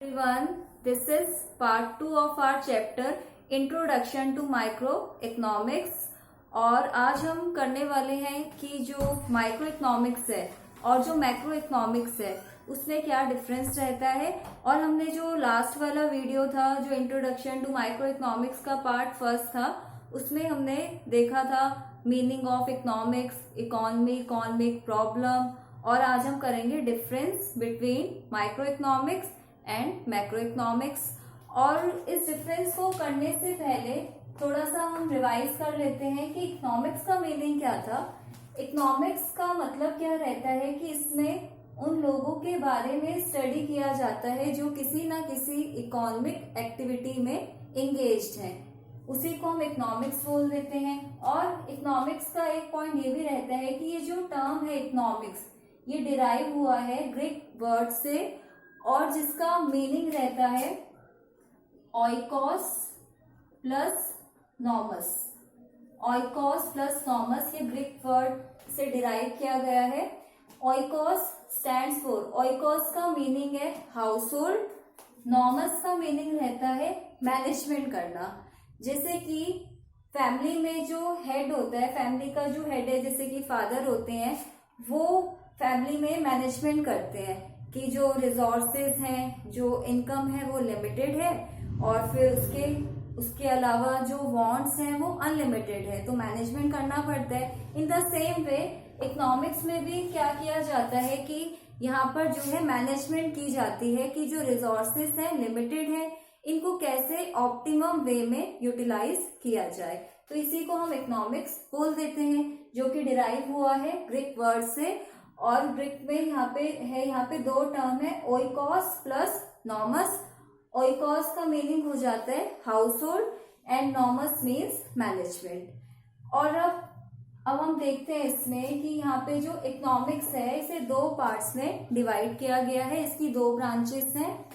Everyone, this is part 2 of our chapter Introduction to Microeconomics। और आज हम करने वाले हैं कि जो माइक्रो इकोनॉमिक्स है और जो मैक्रो इकोनॉमिक्स है उसमें क्या डिफरेंस रहता है। और हमने जो लास्ट वाला वीडियो था जो इंट्रोडक्शन टू माइक्रो इकोनॉमिक्स का पार्ट फर्स्ट था उसमें हमने देखा था meaning of economics, economy, economic problem. और आज हम करेंगे difference between micro economics and macro economics. और इस डिफरेंस को करने से पहले थोड़ा सा हम रिवाइज कर लेते हैं कि इकोनॉमिक्स का मीनिंग क्या था। इकोनॉमिक्स का मतलब क्या रहता है कि इसमें उन लोगों के बारे में स्टडी किया जाता है जो किसी ना किसी इकोनॉमिक एक्टिविटी में एंगेज्ड हैं, उसी को हम इकोनॉमिक्स बोल देते हैं। और इकोनॉमिक्स का एक पॉइंट ये भी रहता है कि ये जो टर्म है इकोनॉमिक्स ये डिराइव हुआ है ग्रीक वर्ड से और जिसका मीनिंग रहता है oikos plus nomos. Oikos plus nomos ये ग्रीक वर्ड से डिराइव किया गया है। ओइकोस स्टैंड्स फॉर, ओइकोस का मीनिंग है हाउस होल्ड, नॉमस का मीनिंग रहता है मैनेजमेंट करना। जैसे कि फैमिली में जो हेड होता है, फैमिली का जो हेड है जैसे कि फादर होते हैं, वो फैमिली में मैनेजमेंट करते हैं कि जो रिसोर्सेज हैं, जो इनकम है वो लिमिटेड है और फिर उसके अलावा जो वांट्स हैं वो अनलिमिटेड है, तो मैनेजमेंट करना पड़ता है। In the same way economics में भी क्या किया जाता है कि यहाँ पर जो है मैनेजमेंट की जाती है कि जो रिसोर्सेज हैं लिमिटेड है, इनको कैसे ऑप्टिमम वे में यूटिलाइज किया जाए। तो इसी को हम इकोनॉमिक्स बोल देते हैं जो कि डिराइव हुआ है ग्रीक वर्ड से। और ग्रीक में यहाँ पे दो टर्म है ओइकोस प्लस नॉमस। ओइकोस का मीनिंग हो जाता है house hold and nomos means management. और अब हम देखते हैं इसमें कि यहाँ पे जो इकोनॉमिक्स है इसे दो पार्ट्स में डिवाइड किया गया है। इसकी दो ब्रांचेस हैं,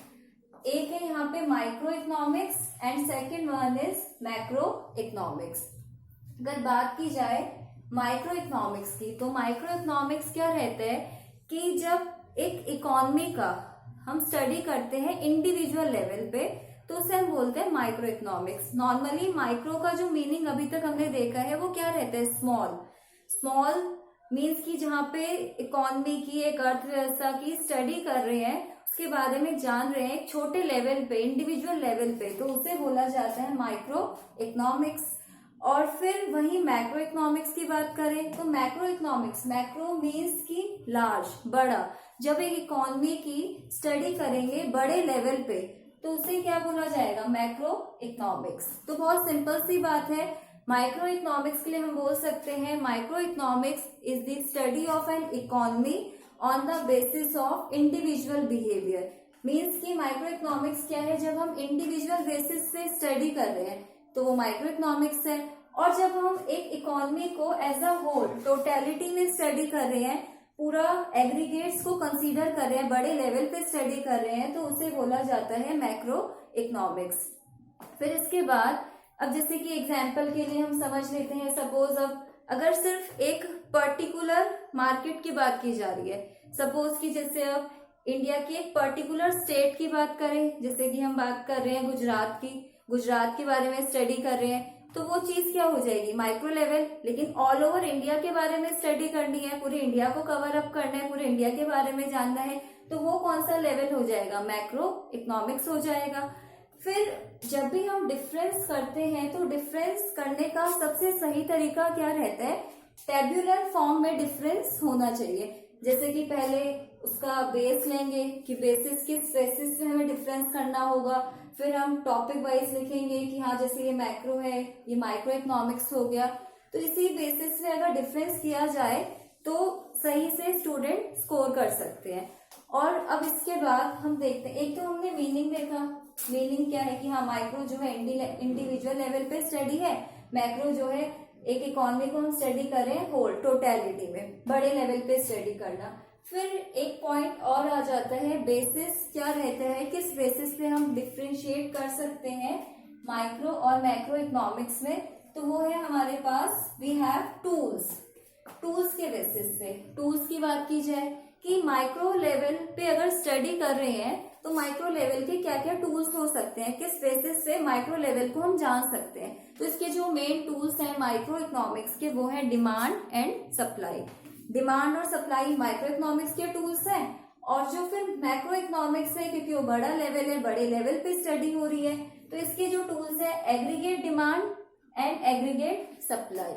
एक है यहाँ पे micro economics and second one is macro economics. अगर बात की जाए माइक्रो इकोनॉमिक्स की, तो माइक्रो इकोनॉमिक्स क्या रहता है कि जब एक इकोनॉमी का हम स्टडी करते हैं इंडिविजुअल लेवल पे तो उसे हम बोलते हैं माइक्रो इकोनॉमिक्स। नॉर्मली माइक्रो का जो मीनिंग अभी तक हमने देखा है वो क्या रहता है, स्मॉल। स्मॉल मीन्स कि जहाँ पे इकोनॉमी की, एक अर्थव्यवस्था की स्टडी कर रहे हैं, उसके बारे में जान रहे हैं एक छोटे लेवल पे, इंडिविजुअल लेवल पे, तो उसे बोला जाता है माइक्रो इकोनॉमिक्स। और फिर वही मैक्रो इकोनॉमिक्स की बात करें तो मैक्रो इकोनॉमिक्स, मैक्रो मीन्स की लार्ज, बड़ा। जब एक इकोनॉमी की स्टडी करेंगे बड़े लेवल पे तो उसे क्या बोला जाएगा, मैक्रो इकोनॉमिक्स। तो बहुत सिंपल सी बात है, माइक्रो इकोनॉमिक्स के लिए हम बोल सकते हैं micro economics is the study of an economy on the basis of individual behaviour. Means की माइक्रो इकोनॉमिक्स क्या है, जब हम इंडिविजुअल बेसिस पे स्टडी कर रहे हैं तो वो माइक्रो इकोनॉमिक्स है। और जब हम एक इकोनॉमी को एज अ होल टोटलिटी में स्टडी कर रहे हैं, पूरा एग्रीगेट्स को कंसीडर कर रहे हैं, बड़े लेवल पे स्टडी कर रहे हैं, तो उसे बोला जाता है मैक्रो इकोनॉमिक्स। फिर इसके बाद अब जैसे कि एग्जाम्पल के लिए हम समझ लेते हैं, सपोज अब अगर सिर्फ एक पर्टिकुलर मार्केट की बात की जा रही है, सपोज कि जैसे अब इंडिया की एक पर्टिकुलर स्टेट की बात करें, जैसे कि हम बात कर रहे हैं गुजरात की, गुजरात के बारे में स्टडी कर रहे हैं, तो वो चीज क्या हो जाएगी, माइक्रो लेवल। लेकिन ऑल ओवर इंडिया के बारे में स्टडी करनी है, पूरे इंडिया को कवर अप करना है, पूरे इंडिया के बारे में जानना है, तो वो कौन सा लेवल हो जाएगा, मैक्रो इकोनॉमिक्स हो जाएगा। फिर जब भी हम डिफरेंस करते हैं तो डिफरेंस करने का सबसे सही तरीका क्या रहता है, टेब्यूलर फॉर्म में डिफरेंस होना चाहिए। जैसे कि पहले उसका बेस लेंगे कि बेसिस किस बेसिस पे हमें डिफरेंस करना होगा, फिर हम टॉपिक वाइज लिखेंगे कि हाँ जैसे ये मैक्रो है, ये माइक्रो इकोनॉमिक्स हो गया। तो इसी बेसिस पे अगर डिफरेंस किया जाए तो सही से स्टूडेंट स्कोर कर सकते हैं। और अब इसके बाद हम देखते हैं, एक तो हमने मीनिंग देखा, मीनिंग क्या है कि हाँ माइक्रो जो है इंडिविजुअल लेवल पे स्टडी है, मैक्रो जो है एक इकोनॉमी को हम स्टडी कर रहे हैं होल टोटलिटी में, बड़े लेवल पे स्टडी करना। फिर एक पॉइंट और आ जाता है, बेसिस क्या रहता है, किस बेसिस पे हम डिफ्रेंशिएट कर सकते हैं माइक्रो और मैक्रो इकोनॉमिक्स में, तो वो है हमारे पास वी हैव टूल्स। टूल्स के बेसिस पे, टूल्स की बात की जाए कि माइक्रो लेवल पे अगर स्टडी कर रहे हैं तो माइक्रो लेवल के क्या क्या टूल्स हो सकते हैं, किस बेसिस से माइक्रो लेवल को हम जान सकते हैं। तो इसके जो मेन टूल्स हैं माइक्रो इकोनॉमिक्स के वो हैं डिमांड एंड सप्लाई। डिमांड और सप्लाई माइक्रो इकोनॉमिक्स के टूल्स हैं, और जो फिर मैक्रो इकोनॉमिक्स है, क्योंकि वो बड़ा लेवल है, बड़े लेवल पे स्टडी हो रही है, तो इसके जो टूल्स है aggregate demand and aggregate supply.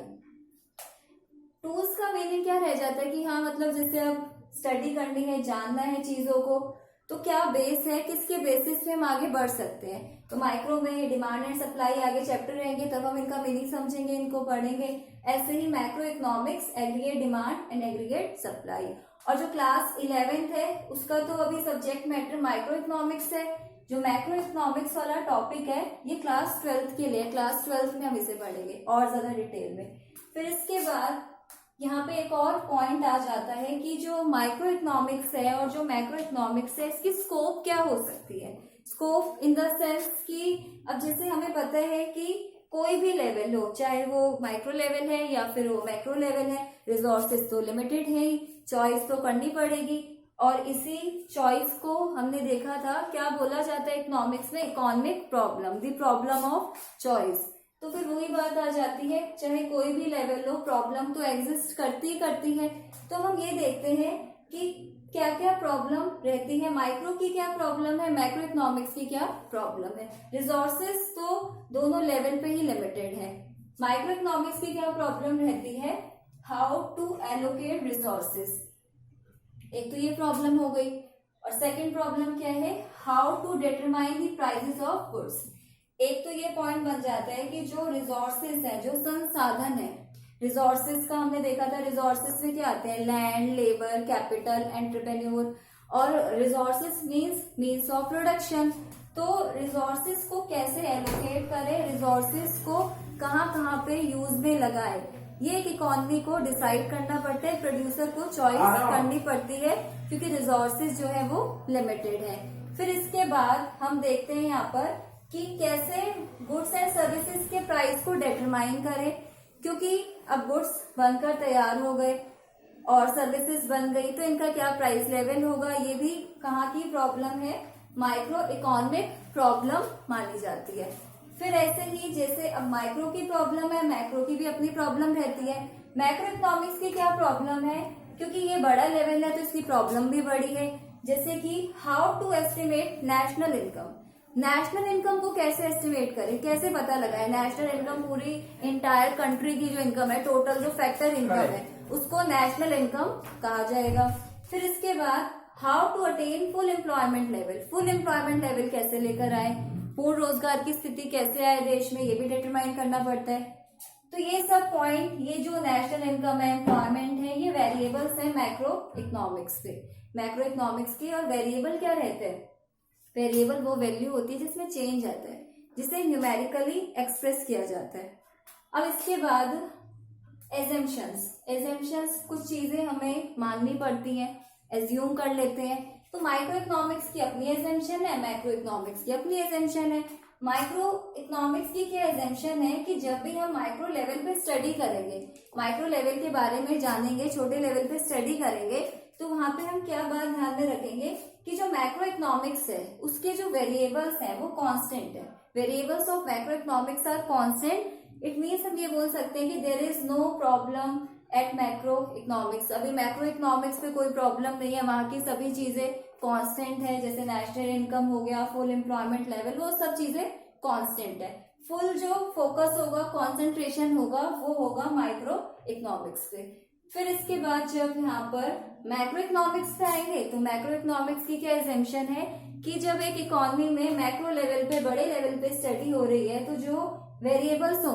Tools का मीनिंग क्या रह जाता है कि हाँ मतलब जैसे अब स्टडी करनी है, जानना है चीजों को, तो क्या बेस है, किसके बेसिस पे हम आगे बढ़ सकते हैं। तो माइक्रो में डिमांड एंड सप्लाई आगे चैप्टर रहेंगे, तब हम इनका मीनिंग समझेंगे, इनको पढ़ेंगे। ऐसे ही macro economics aggregate demand and aggregate supply. और जो क्लास 11th है उसका तो अभी सब्जेक्ट मैटर माइक्रो इकोनॉमिक्स है। जो मैक्रो इकोनॉमिक्स वाला टॉपिक है ये क्लास 12th के लिए, क्लास 12th में हम इसे पढ़ेंगे और ज्यादा डिटेल में। फिर इसके बाद यहाँ पे एक और पॉइंट आ जाता है कि जो माइक्रो इकोनॉमिक्स है और जो मैक्रो इकोनॉमिक्स है इसकी स्कोप क्या हो सकती है। स्कोप इन द सेंस कि अब जैसे हमें पता है कि कोई भी लेवल हो, चाहे वो माइक्रो लेवल है या फिर वो मैक्रो लेवल है, रिसोर्सेज तो लिमिटेड है ही, चॉइस तो करनी पड़ेगी। और इसी चॉइस को हमने देखा था, क्या बोला जाता है इकोनॉमिक्स में, economic problem, the problem of choice. तो फिर वही बात आ जाती है, चाहे कोई भी लेवल हो, प्रॉब्लम तो एग्जिस्ट करती ही करती है। तो हम ये देखते हैं कि क्या क्या प्रॉब्लम रहती है, माइक्रो की क्या प्रॉब्लम है, मैक्रो इकोनॉमिक्स की क्या प्रॉब्लम है। रिसोर्सेज तो दोनों लेवल पे ही लिमिटेड है। माइक्रो इकोनॉमिक्स की क्या प्रॉब्लम रहती है, हाउ टू एलोकेट रिसोर्सेज, एक तो ये प्रॉब्लम हो गई। और सेकंड प्रॉब्लम क्या है, how to determine the prices of goods. एक तो ये पॉइंट बन जाता है कि जो रिसोर्सेज है, जो संसाधन है, रिसोर्सेज का हमने देखा था, रिसोर्सेज में क्या आते हैं, लैंड, लेबर, कैपिटल, एंटरप्रेन्योर। और रिसोर्सेज मीन्स ऑफ प्रोडक्शन। तो रिसोर्सेज को कैसे एलोकेट करें, रिसोर्सेज को कहाँ कहाँ पे यूज में लगाए, ये एक इकोनॉमी को डिसाइड करना पड़ता है, प्रोड्यूसर को चॉइस करनी पड़ती है, क्योंकि रिसोर्सेज जो है वो लिमिटेड है। फिर इसके बाद हम देखते हैं यहाँ पर कि कैसे गुड्स एंड सर्विसेज के प्राइस को डिटरमाइन करें, क्योंकि अब गुड्स बनकर तैयार हो गए और सर्विसेज बन गई, तो इनका क्या प्राइस लेवल होगा, ये भी कहाँ की प्रॉब्लम है, माइक्रो इकोनॉमिक प्रॉब्लम मानी जाती है। फिर ऐसे ही जैसे अब माइक्रो की प्रॉब्लम है, मैक्रो की भी अपनी प्रॉब्लम रहती है। मैक्रो इकोनॉमिक्स की क्या प्रॉब्लम है, क्योंकि ये बड़ा लेवल है तो इसकी प्रॉब्लम भी बड़ी है। जैसे कि how to estimate national income, national income को कैसे एस्टिमेट करें, कैसे पता लगाए, नेशनल इनकम पूरी इंटायर कंट्री की जो इनकम है, टोटल जो फैक्टर इनकम है उसको नेशनल इनकम कहा जाएगा। फिर इसके बाद how to attain full employment level, full employment level कैसे लेकर आए, पूर्ण रोजगार की स्थिति कैसे आए देश में, ये भी डिटरमाइन करना पड़ता है। तो ये सब पॉइंट, ये जो नेशनल इनकम है, एम्प्लॉयमेंट है, ये वेरिएबल्स है मैक्रो इकोनॉमिक्स पे, मैक्रो इकोनॉमिक्स की। और वेरिएबल क्या रहते हैं, वेरिएबल वो वैल्यू होती है जिसमें चेंज आता है, जिसे न्यूमेरिकली एक्सप्रेस किया जाता है। अब इसके बाद एजम्पशंस, एजम्पशंस कुछ चीजें हमें माननी पड़ती हैं, एज्यूम कर लेते हैं। तो माइक्रो इकोनॉमिक्स की अपनी एजम्पशन है, मैक्रो इकोनॉमिक्स की अपनी एजम्पशन है। माइक्रो इकोनॉमिक्स की क्या एजम्पशन है कि जब भी हम माइक्रो लेवल पे स्टडी करेंगे, माइक्रो लेवल के बारे में जानेंगे, छोटे लेवल पे स्टडी करेंगे, तो वहां पे हम क्या बात ध्यान में रखेंगे कि जो मैक्रो इकोनॉमिक्स है उसके जो वेरिएबल्स हैं वो कांस्टेंट है। Variables of macro economics are constant. It means हम ये बोल सकते हैं कि there is no problem at macro economics. अभी मैक्रो इकोनॉमिक्स पे कोई प्रॉब्लम नहीं है, वहां की सभी चीजें कांस्टेंट है, जैसे नेशनल इनकम हो गया, फुल एम्प्लॉयमेंट लेवल, वो सब चीजें कांस्टेंट है। फुल जो फोकस होगा, कंसंट्रेशन होगा, वो होगा माइक्रो इकोनॉमिक्स पे। फिर इसके बाद जब यहाँ पर मैक्रो इकोनॉमिक्स पे आएंगे, तो मैक्रो इकोनॉमिक्स की क्या एजम्पशन है कि जब एक इकोनॉमी में मैक्रो लेवल पे, बड़े लेवल पे स्टडी हो रही है, तो जो वेरिएबल्स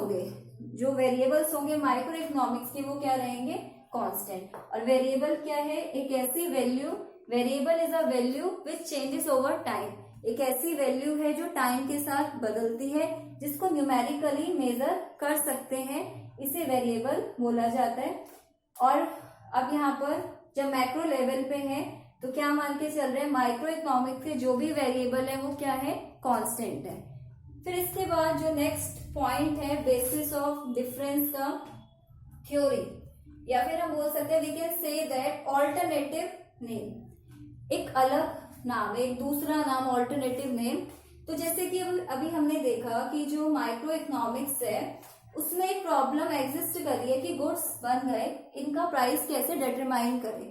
होंगे माइक्रो इकोनॉमिक्स के, वो क्या रहेंगे, कांस्टेंट। और वेरिएबल क्या है, एक ऐसी value, variable is a value which changes over time, एक ऐसी वैल्यू है जो टाइम के साथ बदलती है, जिसको न्यूमेरिकली मेजर कर सकते हैं, इसे वेरिएबल बोला जाता है। और अब यहाँ पर जब मैक्रो लेवल पे है तो क्या मान के चल रहे हैं, माइक्रो इकोनॉमिक्स के जो भी वेरिएबल है वो क्या है, कांस्टेंट है। फिर इसके बाद जो नेक्स्ट पॉइंट है, बेसिस ऑफ डिफरेंस का थ्योरी, या फिर हम बोल सकते हैं we can say that alternative name, एक अलग नाम, एक दूसरा नाम, ऑल्टरनेटिव नेम। तो जैसे कि अभी हमने देखा कि जो माइक्रो इकोनॉमिक्स है उसमें एक प्रॉब्लम एग्जिस्ट कर रही है कि गुड्स बन गए, इनका प्राइस कैसे डिटरमाइन करें।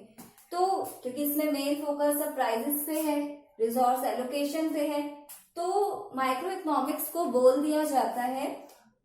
तो क्योंकि इसमें मेन फोकस अब प्राइसेस पे है, रिसोर्स एलोकेशन पे है, तो माइक्रो इकोनॉमिक्स को बोल दिया जाता है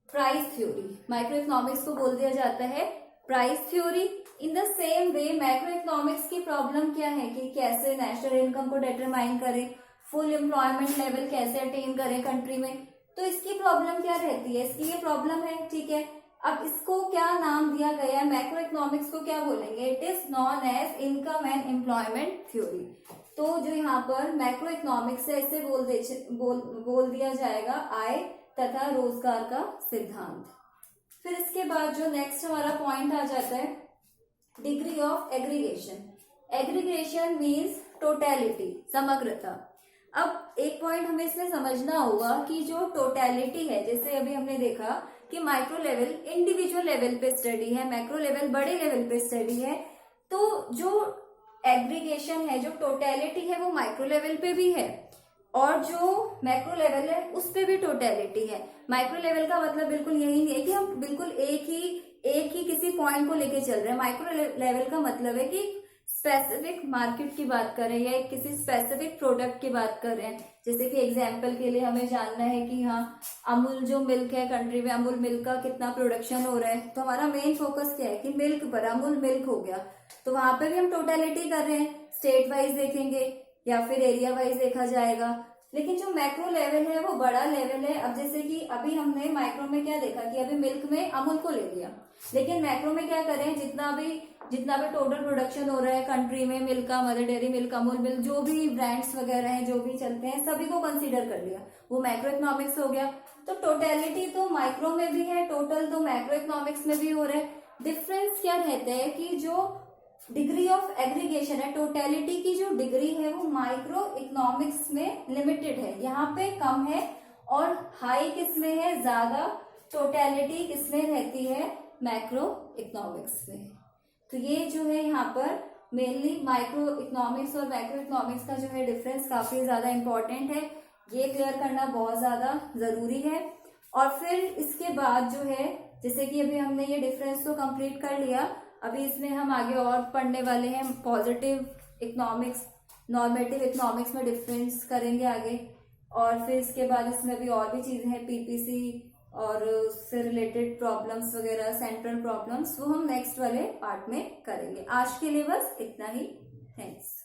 प्राइस थ्योरी। माइक्रो इकोनॉमिक्स को बोल दिया जाता है price theory. In the same way macro economics की प्रॉब्लम क्या है कि कैसे नेशनल इनकम को डिटरमाइन करें, फुल एम्प्लॉयमेंट लेवल कैसे अटेन करें कंट्री में। तो इसकी प्रॉब्लम क्या रहती है, इसकी ये प्रॉब्लम है, ठीक है। अब इसको क्या नाम दिया गया है, मैक्रो इकोनॉमिक्स को क्या बोलेंगे, it is known as income and employment theory. तो जो यहाँ पर मैक्रो इकोनॉमिक्स है इसे बोल दिया जाएगा आय तथा रोजगार का सिद्धांत। फिर इसके बाद जो नेक्स्ट हमारा पॉइंट आ जाता है degree of aggregation. Aggregation means totality, समग्रता। अब एक पॉइंट हमें इसमें समझना होगा कि जो टोटलिटी है, जैसे अभी हमने देखा कि माइक्रो लेवल इंडिविजुअल लेवल पे स्टडी है, मैक्रो लेवल बड़े लेवल पे स्टडी है, तो जो एग्रीगेशन है, जो टोटलिटी है वो माइक्रो लेवल पे भी है और जो मैक्रो लेवल है उस पे भी टोटलिटी है। माइक्रो लेवल का मतलब बिल्कुल यही नहीं है कि हम बिल्कुल एक ही किसी पॉइंट को लेके चल रहे हैं। माइक्रो लेवल का मतलब है कि स्पेसिफिक मार्केट की बात करें या किसी स्पेसिफिक प्रोडक्ट की बात कर रहे हैं। जैसे कि एग्जांपल के लिए हमें जानना है कि हाँ अमूल जो मिल्क है कंट्री में, अमूल मिल्क का कितना प्रोडक्शन हो रहा है, तो हमारा मेन फोकस क्या है कि मिल्क पर, अमूल मिल्क हो गया, तो वहां पे भी हम टोटलिटी कर रहे हैं। स्टेट वाइज देखेंगे या फिर एरिया वाइज देखा जाएगा। लेकिन जो मैक्रो लेवल है वो बड़ा लेवल है। अब जैसे कि अभी हमने माइक्रो में क्या देखा कि अभी मिल्क में अमूल को ले लिया, लेकिन मैक्रो में क्या करें, जितना भी टोटल प्रोडक्शन हो रहा है कंट्री में मिल्क का, mother dairy milk, Amul milk, जो भी ब्रांड्स वगैरह हैं जो भी चलते हैं सभी को कंसीडर कर लिया, वो मैक्रो इकोनॉमिक्स हो गया। तो टोटलिटी तो माइक्रो में भी है, टोटल तो मैक्रो इकोनॉमिक्स में भी हो रहा है। डिफरेंस क्या रहता है कि जो डिग्री ऑफ एग्रीगेशन है, टोटलिटी की जो डिग्री है वो माइक्रो इकोनॉमिक्स में लिमिटेड है, यहाँ पे कम है, और हाई किसमें है, ज्यादा टोटलिटी किसमें रहती है, मैक्रो इकोनॉमिक्स में। तो ये जो है यहाँ पर मेनली माइक्रो इकोनॉमिक्स और मैक्रो इकोनॉमिक्स का जो है डिफरेंस काफी ज्यादा इंपॉर्टेंट है, ये क्लियर करना बहुत ज्यादा जरूरी है। और फिर इसके बाद जो है, जैसे कि अभी हमने ये डिफरेंस तो कंप्लीट कर लिया, अभी इसमें हम आगे और पढ़ने वाले हैं पॉजिटिव इकोनॉमिक्स, नॉर्मेटिव इकोनॉमिक्स में डिफरेंस करेंगे आगे। और फिर इसके बाद इसमें भी और भी चीजें हैं, पीपीसी और उससे रिलेटेड प्रॉब्लम्स वगैरह, सेंट्रल प्रॉब्लम्स, वो हम नेक्स्ट वाले पार्ट में करेंगे। आज के लिए बस इतना ही, थैंक्स।